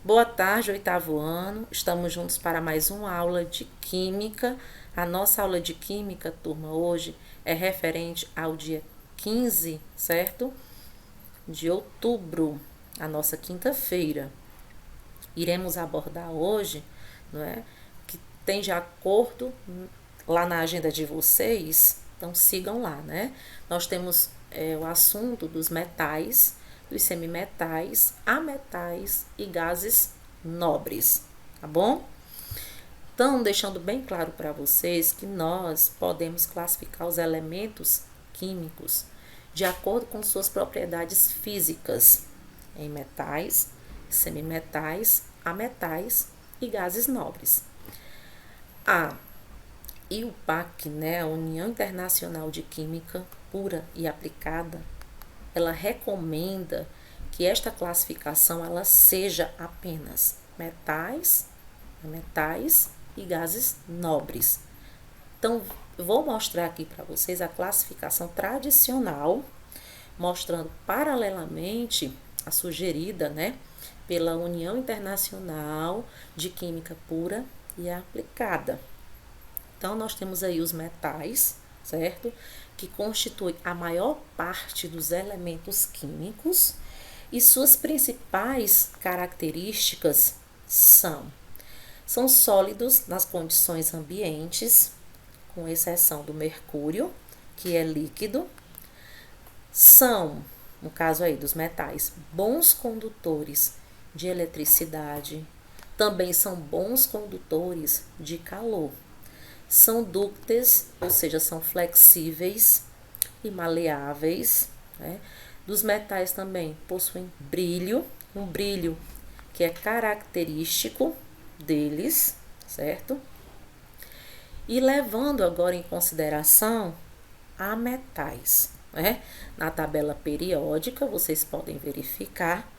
Boa tarde, oitavo ano. Estamos juntos para mais uma aula de Química. A nossa aula de Química, turma, hoje é referente ao dia 15, certo? De outubro, a nossa quinta-feira. Iremos abordar hoje, não é? Que tem de acordo lá na agenda de vocês, então sigam lá, né? Nós temos o assunto dos metais, dos semimetais, ametais e gases nobres, tá bom? Então, deixando bem claro para vocês que nós podemos classificar os elementos químicos de acordo com suas propriedades físicas em metais, semimetais, ametais e gases nobres. A IUPAC, né, a União Internacional de Química Pura e Aplicada, ela recomenda que esta classificação ela seja apenas metais e gases nobres. Então, eu vou mostrar aqui para vocês a classificação tradicional, mostrando paralelamente a sugerida, né, pela União Internacional de Química Pura e Aplicada. Então, nós temos aí os metais, certo? Que constituem a maior parte dos elementos químicos e suas principais características são sólidos nas condições ambientes, com exceção do mercúrio, que é líquido. São, no caso aí dos metais, bons condutores de eletricidade, também são bons condutores de calor. São dúcteis, ou seja, são flexíveis e maleáveis, né? Dos metais também possuem brilho, um brilho que é característico deles, certo? E levando agora em consideração a metais, né? Na tabela periódica, vocês podem verificar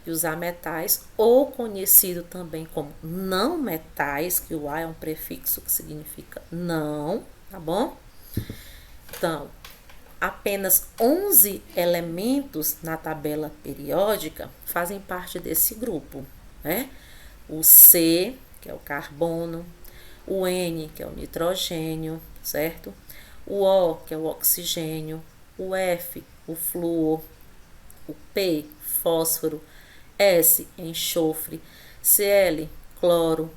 que os ametais, ou conhecido também como não metais, que o A é um prefixo que significa não, tá bom? Então, apenas 11 elementos na tabela periódica fazem parte desse grupo, né? O C, que é o carbono, o N, que é o nitrogênio, certo? O O, que é o oxigênio, o F, o flúor, o P, fósforo, S, enxofre, Cl, cloro,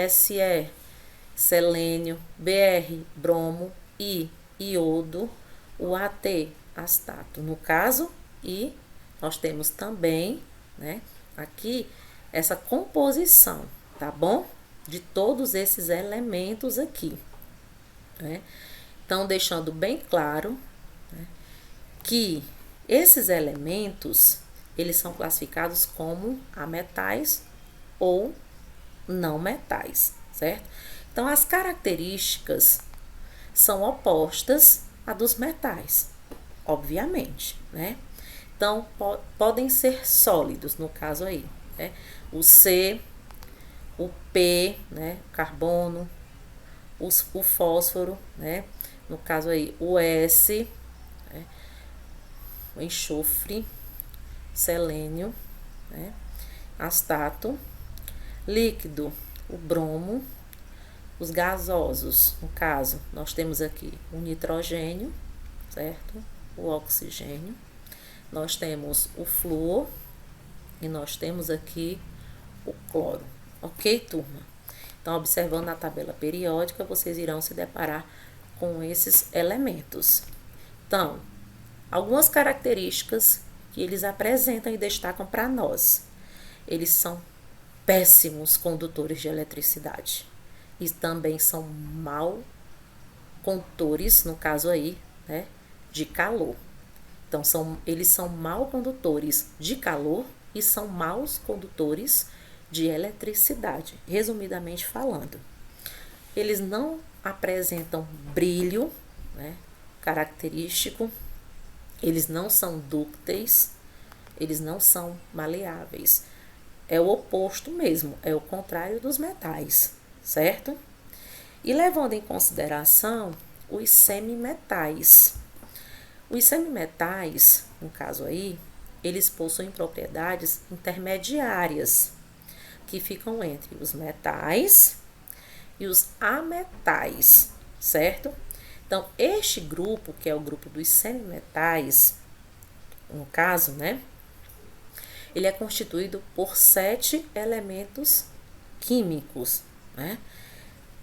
Se, selênio, Br, bromo, I, iodo, o AT, astato. No caso, e nós temos também, né, aqui essa composição, tá bom? De todos esses elementos aqui, né? Então, deixando bem claro, né, que esses elementos, eles são classificados como ametais ou não metais, certo? Então, as características são opostas a dos metais, obviamente, né? Então, podem ser sólidos, no caso aí, né? O C, o P, né? Carbono, o fósforo, né? No caso aí, o S, né? O enxofre, selênio, né? Astato, líquido, o bromo, os gasosos, no caso, nós temos aqui o nitrogênio, certo? O oxigênio, nós temos o flúor e nós temos aqui o cloro, ok, turma? Então, observando a tabela periódica, vocês irão se deparar com esses elementos. Então, algumas características que eles apresentam e destacam para nós. Eles são péssimos condutores de eletricidade e também são mal condutores, no caso aí, né, de calor. Então, eles são mal condutores de calor e são maus condutores de eletricidade, resumidamente falando. Eles não apresentam brilho, né, característico, eles não são dúcteis, eles não são maleáveis. É o oposto mesmo, é o contrário dos metais, certo? E levando em consideração os semimetais. Os semimetais, no caso aí, eles possuem propriedades intermediárias, que ficam entre os metais e os ametais, certo? Então, este grupo, que é o grupo dos semimetais, no caso, né? Ele é constituído por 7 elementos químicos, né?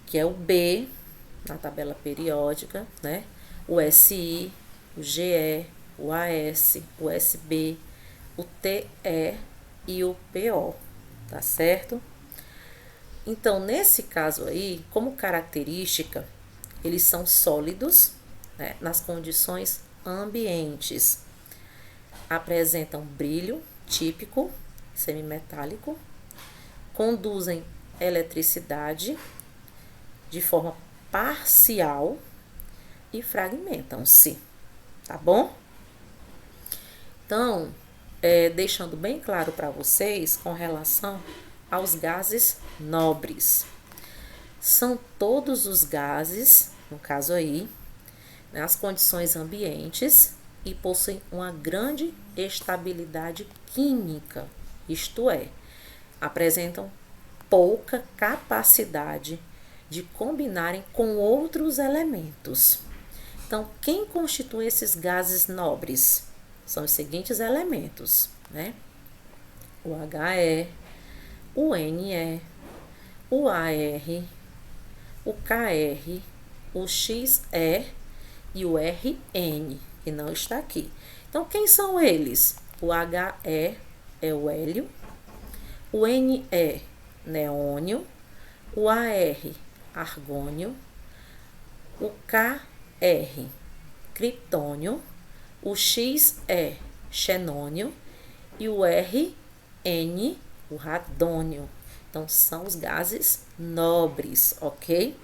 Que é o B, na tabela periódica, né? O Si, o Ge, o As, o Sb, o Te e o Po, tá certo? Então, nesse caso aí, como característica, eles são sólidos, né, nas condições ambientes. Apresentam brilho típico, semimetálico, conduzem eletricidade de forma parcial e fragmentam-se, tá bom? Então, deixando bem claro para vocês com relação aos gases nobres. São todos os gases, no caso aí, nas condições ambientes e possuem uma grande estabilidade química, isto é, apresentam pouca capacidade de combinarem com outros elementos. Então, quem constitui esses gases nobres? São os seguintes elementos, né? O He, o Ne, o Ar, o Kr, o Xe e o Rn, que não está aqui. Então, quem são eles? O He é o hélio, o Ne, neônio, o Ar, argônio, o Kr, criptônio, o Xe, xenônio e o Rn, o radônio. Então, são os gases nobres, ok?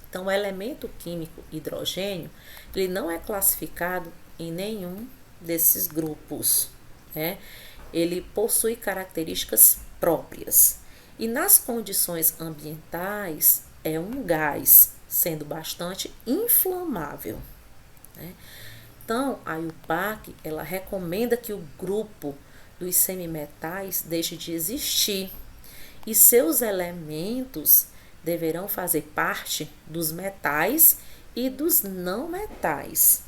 Então, o elemento químico hidrogênio, ele não é classificado em nenhum desses grupos, né? Ele possui características próprias. E nas condições ambientais, é um gás, sendo bastante inflamável, né? Então, a IUPAC, ela recomenda que o grupo dos semimetais deixe de existir e seus elementos deverão fazer parte dos metais e dos não metais,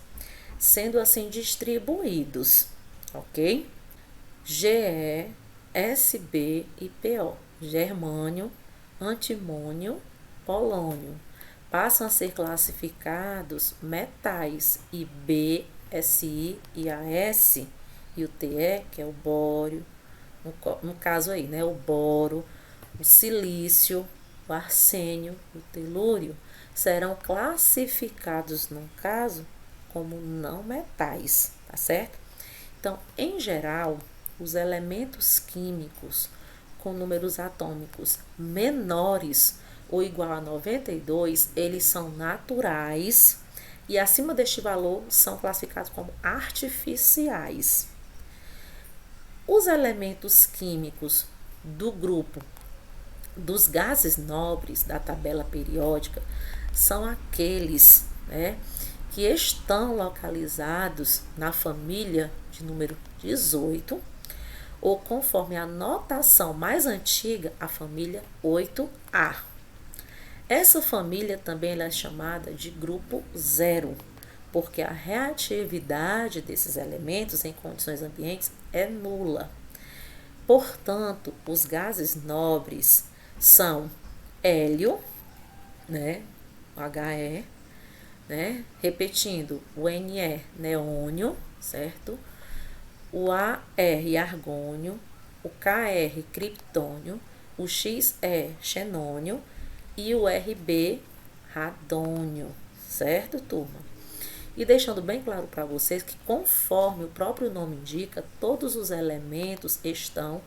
sendo assim distribuídos, ok? Ge, Sb e Po, germânio, antimônio, polônio, passam a ser classificados metais e B, Si e As, e o Te, que é o bório, no caso aí, né, o boro, o silício, o arsênio e o telúrio serão classificados, no caso, como não metais, tá certo? Então, em geral, os elementos químicos com números atômicos menores ou igual a 92, eles são naturais e acima deste valor são classificados como artificiais. Os elementos químicos do grupo dos gases nobres da tabela periódica são aqueles, né, que estão localizados na família de número 18, ou conforme a notação mais antiga, a família 8A. Essa família também é chamada de grupo zero, porque a reatividade desses elementos em condições ambientes é nula. Portanto, os gases nobres são hélio, né, He, né, repetindo, o Ne, neônio, certo? O Ar, argônio, o Kr, criptônio, o Xe, xenônio e o Rb, radônio, certo, turma? E deixando bem claro para vocês que, conforme o próprio nome indica, todos os elementos estão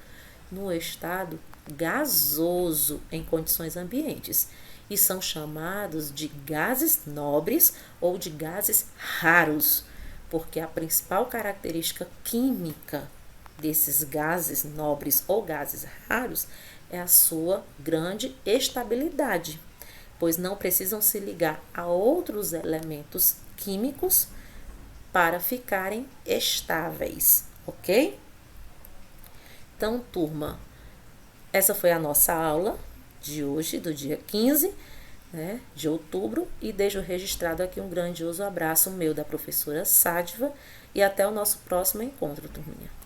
no estado gasoso em condições ambientes e são chamados de gases nobres ou de gases raros, porque a principal característica química desses gases nobres ou gases raros é a sua grande estabilidade, pois não precisam se ligar a outros elementos químicos para ficarem estáveis, ok? Então, turma, Essa foi a nossa aula de hoje, do dia 15, né, de outubro, e deixo registrado aqui um grandioso abraço meu da professora Sádiva e até o nosso próximo encontro, turminha.